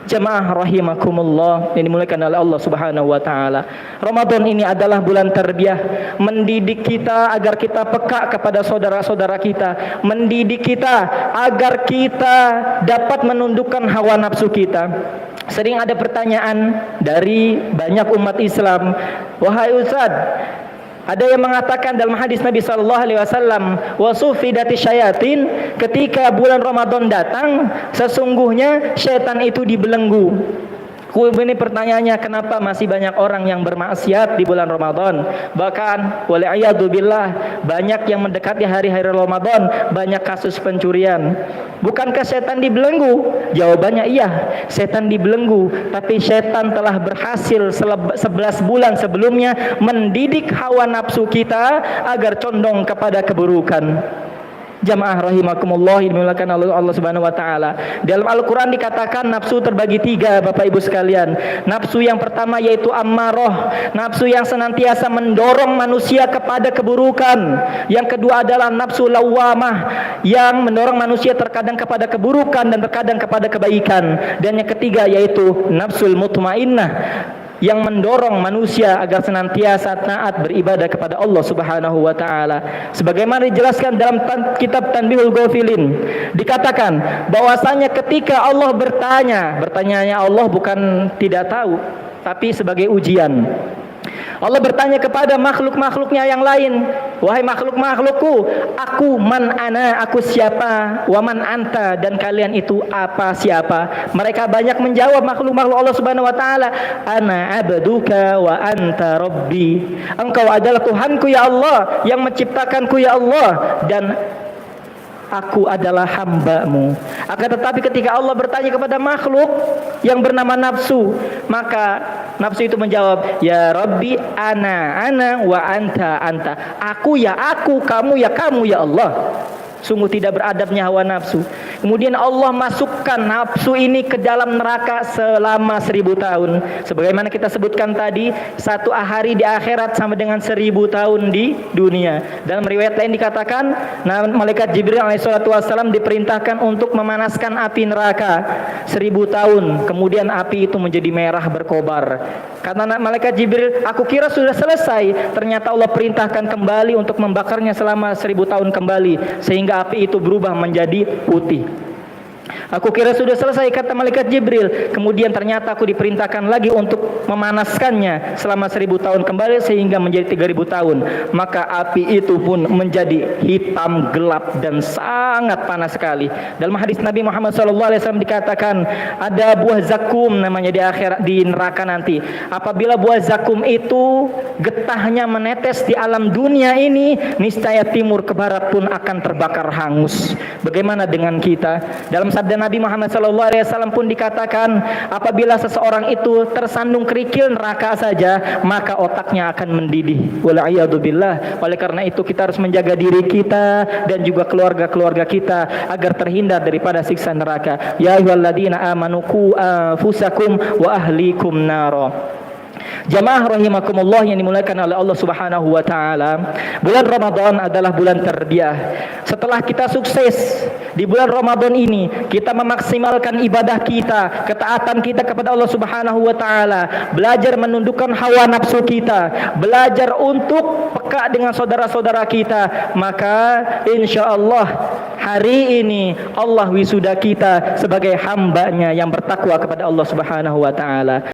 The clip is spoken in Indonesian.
Jamaah rahimakumullah yang dimuliakan oleh Allah Subhanahu wa taala. Ramadan ini adalah bulan tarbiyah, mendidik kita agar kita peka kepada saudara-saudara kita, mendidik kita agar kita dapat menundukkan hawa nafsu kita. Sering ada pertanyaan dari banyak umat Islam, "Wahai Ustaz, ada yang mengatakan dalam hadis Nabi sallallahu alaihi wasallam, wasufidati syayatin, ketika bulan Ramadan datang, sesungguhnya syaitan itu dibelenggu." Ini pertanyaannya, kenapa masih banyak orang yang bermaksiat di bulan Ramadan? Bahkan wal'iyadzubillah, banyak yang mendekati hari-hari Ramadan, banyak kasus pencurian. Bukankah setan dibelenggu? Jawabannya iya, setan dibelenggu, tapi setan telah berhasil 11 bulan sebelumnya mendidik hawa nafsu kita agar condong kepada keburukan. Jamaah rahimakumullah yang dimuliakan Allah Subhanahu wa taala. Dalam Al-Qur'an dikatakan nafsu terbagi 3, Bapak Ibu sekalian. Nafsu yang pertama yaitu ammarah, nafsu yang senantiasa mendorong manusia kepada keburukan. Yang kedua adalah nafsu lawamah, yang mendorong manusia terkadang kepada keburukan dan terkadang kepada kebaikan. Dan yang ketiga yaitu nafsul mutmainnah, yang mendorong manusia agar senantiasa taat beribadah kepada Allah Subhanahu wa taala. Sebagaimana dijelaskan dalam kitab Tanbihul Ghafilin, dikatakan bahwasanya ketika Allah bertanya Allah bukan tidak tahu, tapi sebagai ujian. Allah bertanya kepada makhluk-makhluknya yang lain, "Wahai makhluk-makhlukku, aku man ana, aku siapa, wa man anta, dan kalian itu apa siapa?" Mereka banyak menjawab, makhluk-makhluk Allah Subhanahu wa taala, "Ana abduka wa anta rabbi." Engkau adalah Tuhanku ya Allah, yang menciptakanku ya Allah, dan aku adalah hambamu. Akan tetapi ketika Allah bertanya kepada makhluk yang bernama nafsu, maka nafsu itu menjawab, "Ya Rabbi, ana wa anta. Aku ya aku, kamu ya kamu ya Allah." Sungguh tidak beradabnya hawa nafsu. Kemudian Allah masukkan nafsu ini ke dalam neraka selama 1000 tahun. Sebagaimana kita sebutkan tadi, 1 hari di akhirat sama dengan 1000 tahun di dunia. Dalam riwayat lain dikatakan, malaikat Jibril alaihissalatu wassalam diperintahkan untuk memanaskan api neraka 1000 tahun. Kemudian api itu menjadi merah berkobar. Kata malaikat Jibril, "Aku kira sudah selesai." Ternyata Allah perintahkan kembali untuk membakarnya selama 1000 tahun kembali, sehingga api itu berubah menjadi putih. "Aku kira sudah selesai," kata malaikat Jibril. Kemudian ternyata aku diperintahkan lagi untuk memanaskannya selama 1000 tahun kembali sehingga menjadi 3000 tahun. Maka api itu pun menjadi hitam gelap dan sangat panas sekali. Dalam hadis Nabi Muhammad SAW dikatakan ada buah zakum namanya di akhirat, di neraka nanti. Apabila buah zakum itu getahnya menetes di alam dunia ini, niscaya timur ke barat pun akan terbakar hangus. Bagaimana dengan kita? Dalam sabda Nabi Muhammad SAW pun dikatakan, apabila seseorang itu tersandung kerikil neraka saja, maka otaknya akan mendidih. Wal'iyadzubillah. Oleh karena itu kita harus menjaga diri kita dan juga keluarga-keluarga kita agar terhindar daripada siksa neraka. Ya ayyuhalladzina amanu qu anfusakum wa ahlikum naro. Jamaah rahimakumullah yang dimuliakan oleh Allah Subhanahu wa taala. Bulan Ramadan adalah bulan tarbiyah. Setelah kita sukses di bulan Ramadan ini, kita memaksimalkan ibadah kita, ketaatan kita kepada Allah Subhanahu wa taala, belajar menundukkan hawa nafsu kita, belajar untuk peka dengan saudara-saudara kita, maka insyaallah hari ini Allah wisuda kita sebagai hambanya yang bertakwa kepada Allah Subhanahu wa taala.